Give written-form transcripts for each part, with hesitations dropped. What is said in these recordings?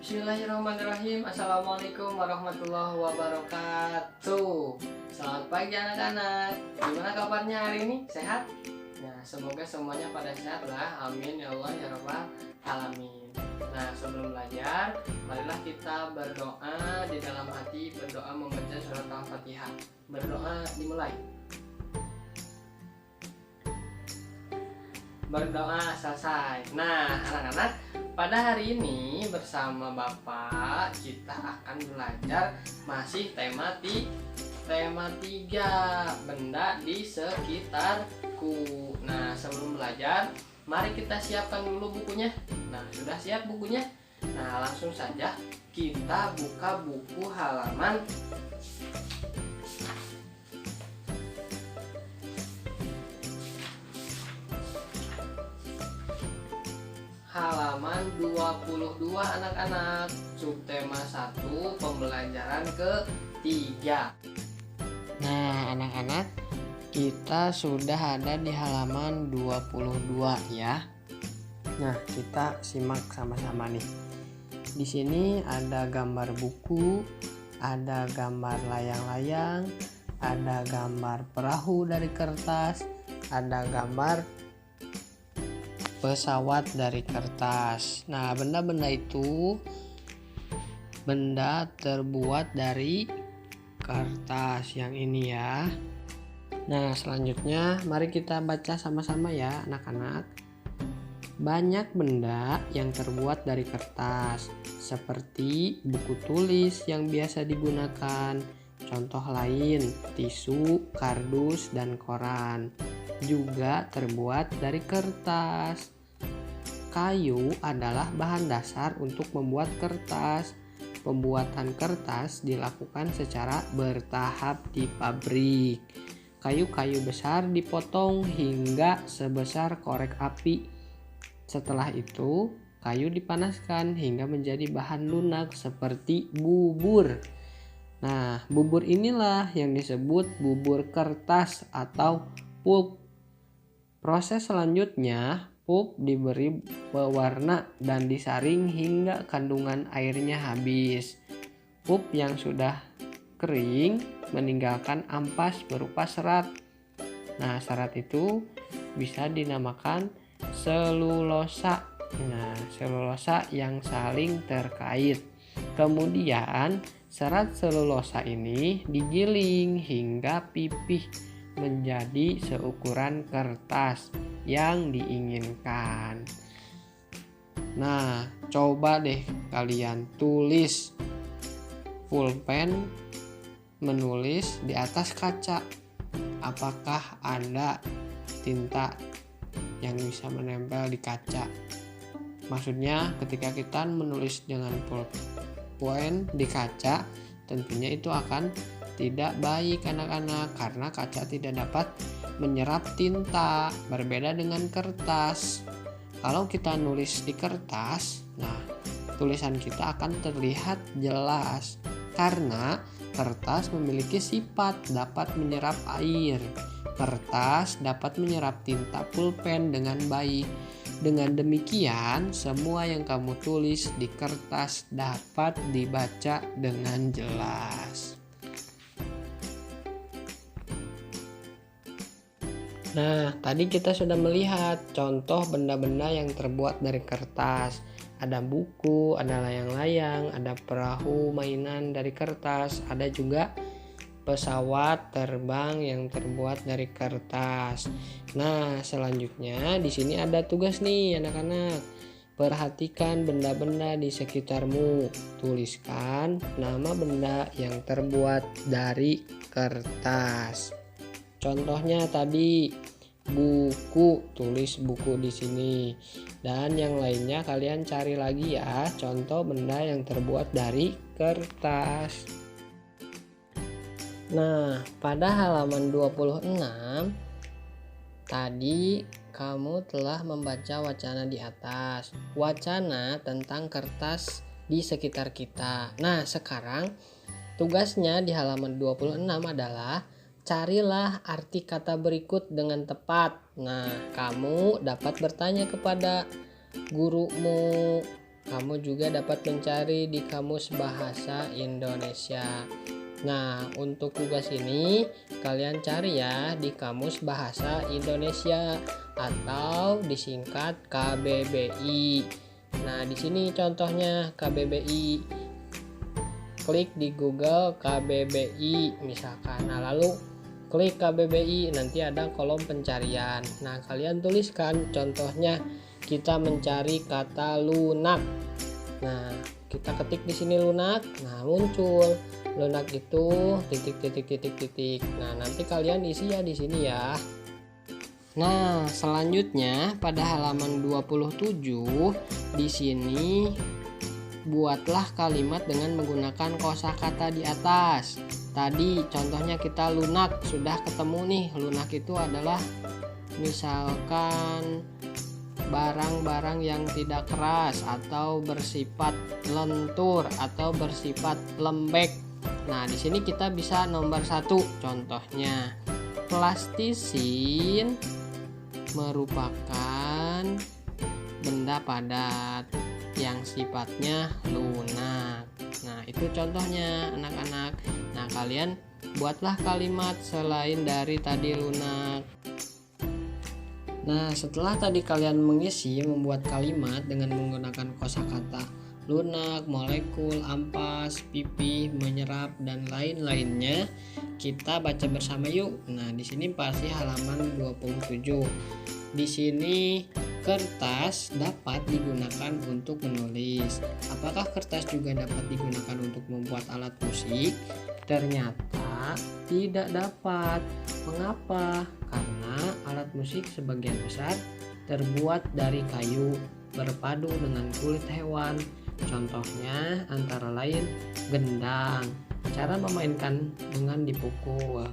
Bismillahirrahmanirrahim. Assalamualaikum warahmatullahi wabarakatuh. Selamat pagi anak-anak. Gimana kabarnya hari ini? Sehat? Nah, semoga semuanya pada sehat lah. Amin ya Allah ya Rabbal alamin. Nah, sebelum belajar, marilah kita berdoa di dalam hati, berdoa membaca surat Al-Fatihah. Berdoa dimulai. Berdoa selesai. Nah, anak-anak, pada hari ini bersama Bapak kita akan belajar masih tema 3, benda di sekitarku. Nah, sebelum belajar, mari kita siapkan dulu bukunya. Nah, sudah siap bukunya? Nah, langsung saja kita buka buku halaman 22 anak-anak, subtema 1, pembelajaran ketiga. Nah, anak-anak, kita sudah ada di halaman 22 ya. Nah, kita simak sama-sama nih. Di sini ada gambar buku, ada gambar layang-layang, ada gambar perahu dari kertas, ada gambar pesawat dari kertas. Nah, benda-benda itu benda terbuat dari kertas yang ini ya. Nah, selanjutnya mari kita baca sama-sama ya anak-anak. Banyak benda yang terbuat dari kertas, seperti buku tulis yang biasa digunakan. Contoh lain, tisu, kardus, dan koran juga terbuat dari kertas. Kayu adalah bahan dasar untuk membuat kertas. Pembuatan kertas dilakukan secara bertahap di pabrik. Kayu-kayu besar dipotong hingga sebesar korek api. Setelah itu, kayu dipanaskan hingga menjadi bahan lunak seperti bubur. Nah, bubur inilah yang disebut bubur kertas atau pulp. Proses selanjutnya, pulp diberi pewarna dan disaring hingga kandungan airnya habis. Pulp yang sudah kering meninggalkan ampas berupa serat. Nah, serat itu bisa dinamakan selulosa. Nah, selulosa yang saling terkait. Kemudian, serat selulosa ini digiling hingga pipih menjadi seukuran kertas yang diinginkan. Nah, coba deh kalian tulis pulpen menulis di atas kaca. Apakah ada tinta yang bisa menempel di kaca? Maksudnya ketika kita menulis dengan pulpen di kaca, tentunya itu akan tidak baik anak-anak, karena kaca tidak dapat menyerap tinta, berbeda dengan kertas. Kalau kita nulis di kertas, nah tulisan kita akan terlihat jelas karena kertas memiliki sifat dapat menyerap air. Kertas dapat menyerap tinta pulpen dengan baik. Dengan demikian, semua yang kamu tulis di kertas dapat dibaca dengan jelas. Nah, tadi kita sudah melihat contoh benda-benda yang terbuat dari kertas. Ada buku, ada layang-layang, ada perahu mainan dari kertas, ada juga pesawat terbang yang terbuat dari kertas. Nah, selanjutnya di sini ada tugas nih anak-anak. Perhatikan benda-benda di sekitarmu. Tuliskan nama benda yang terbuat dari kertas. Contohnya tadi buku, tulis buku di sini. Dan yang lainnya kalian cari lagi ya, contoh benda yang terbuat dari kertas. Nah, pada halaman 26 tadi kamu telah membaca wacana di atas. Wacana tentang kertas di sekitar kita. Nah, sekarang tugasnya di halaman 26 adalah carilah arti kata berikut dengan tepat. Nah, kamu dapat bertanya kepada gurumu Kamu juga dapat mencari di Kamus Bahasa Indonesia. Nah, untuk tugas ini kalian cari ya di Kamus Bahasa Indonesia atau disingkat KBBI. Nah, di sini contohnya KBBI. Klik di Google KBBI misalkan. Nah, lalu klik KBBI, nanti ada kolom pencarian. Nah, kalian tuliskan contohnya kita mencari kata lunak. Nah, kita ketik di sini lunak. Nah, muncul lunak itu titik. Nah, nanti kalian isi ya di sini ya. Nah, selanjutnya pada halaman 27 di sini buatlah kalimat dengan menggunakan kosakata di atas. Tadi contohnya kita lunak, sudah ketemu nih. Lunak itu adalah misalkan barang-barang yang tidak keras atau bersifat lentur atau bersifat lembek. Nah, di sini kita bisa nomor 1 contohnya. Plastisin merupakan benda padat yang sifatnya lunak. Nah, itu contohnya anak-anak. Nah, kalian buatlah kalimat selain dari tadi lunak. Nah, setelah tadi kalian membuat kalimat dengan menggunakan kosakata lunak, molekul, ampas, pipih, menyerap, dan lain-lainnya, kita baca bersama yuk. Nah, di sini pasti halaman 27. Di sini kertas dapat digunakan untuk menulis. Apakah kertas juga dapat digunakan untuk membuat alat musik? Ternyata tidak dapat. Mengapa? Karena alat musik sebagian besar terbuat dari kayu berpadu dengan kulit hewan. Contohnya antara lain gendang. Cara memainkan dengan dipukul.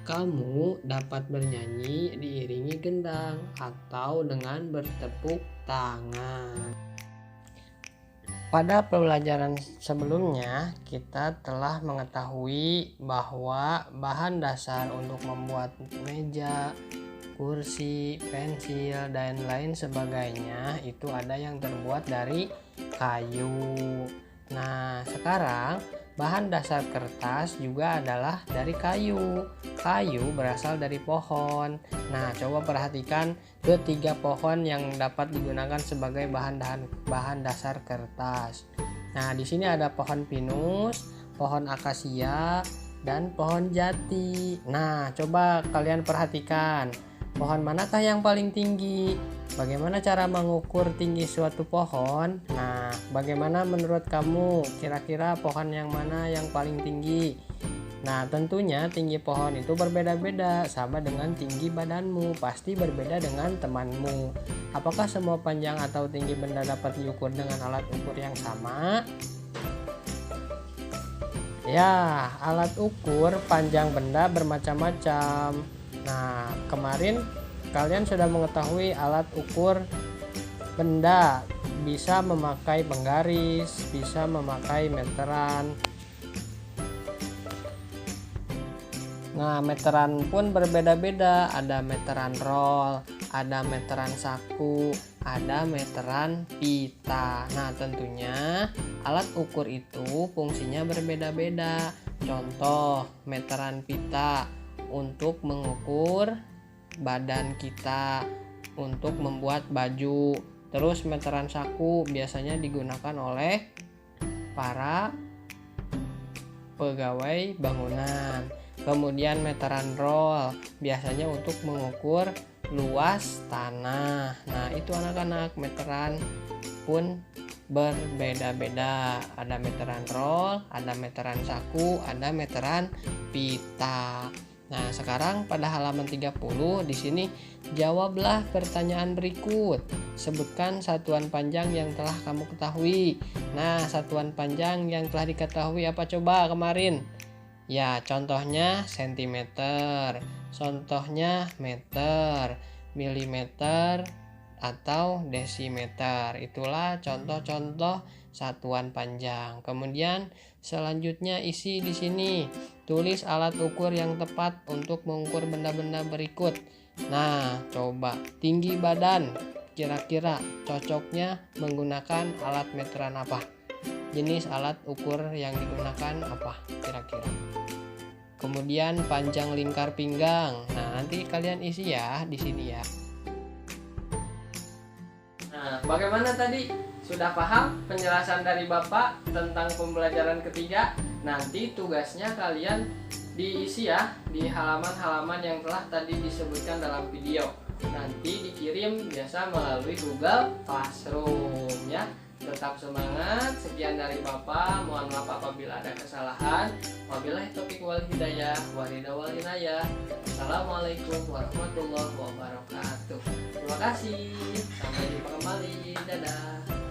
Kamu dapat bernyanyi diiringi gendang atau dengan bertepuk tangan. Pada pembelajaran sebelumnya, kita telah mengetahui bahwa bahan dasar untuk membuat meja, kursi, pensil, dan lain sebagainya itu ada yang terbuat dari kayu. Nah, sekarang bahan dasar kertas juga adalah dari kayu. Kayu berasal dari pohon. Nah, coba perhatikan ketiga pohon yang dapat digunakan sebagai bahan dasar kertas. Nah, di sini ada pohon pinus, pohon akasia, dan pohon jati. Nah, coba kalian perhatikan. Pohon manakah yang paling tinggi? Bagaimana cara mengukur tinggi suatu pohon? Nah, bagaimana menurut kamu? Kira-kira pohon yang mana yang paling tinggi? Nah, tentunya tinggi pohon itu berbeda-beda, sama dengan tinggi badanmu, pasti berbeda dengan temanmu. Apakah semua panjang atau tinggi benda dapat diukur dengan alat ukur yang sama? Ya, alat ukur panjang benda bermacam-macam. Nah, kemarin kalian sudah mengetahui alat ukur benda, bisa memakai penggaris, bisa memakai meteran. Nah, meteran pun berbeda-beda, ada meteran roll, ada meteran saku, ada meteran pita. Nah, tentunya alat ukur itu fungsinya berbeda-beda. Contoh, meteran pita untuk mengukur badan kita untuk membuat baju. Terus meteran saku biasanya digunakan oleh para pegawai bangunan. Kemudian meteran roll biasanya untuk mengukur luas tanah. Nah, itu anak-anak, meteran pun berbeda-beda. Ada meteran roll, ada meteran saku, ada meteran pita. Nah, sekarang pada halaman 30 di sini jawablah pertanyaan berikut. Sebutkan satuan panjang yang telah kamu ketahui. Nah, satuan panjang yang telah diketahui apa coba kemarin? Ya, contohnya sentimeter, contohnya meter, milimeter, atau desimeter. Itulah contoh-contoh satuan panjang. Kemudian selanjutnya isi di sini. Tulis alat ukur yang tepat untuk mengukur benda-benda berikut. Nah, coba tinggi badan. kira-kira cocoknya menggunakan alat meteran apa? Jenis alat ukur yang digunakan apa kira-kira? Kemudian panjang lingkar pinggang. Nah, nanti kalian isi ya di sini ya. Nah, bagaimana tadi? Sudah paham penjelasan dari Bapak tentang pembelajaran ketiga? Nanti tugasnya kalian diisi ya di halaman-halaman yang telah tadi disebutkan dalam video. Nanti dikirim biasa melalui Google Classroom ya. Tetap semangat. Sekian dari Bapak. Mohon maaf apabila ada kesalahan. Wabillahi taufiq wal hidayah. Walillahi wal inayah. Assalamualaikum warahmatullahi wabarakatuh. Terima kasih. Sampai jumpa kembali. Dadah.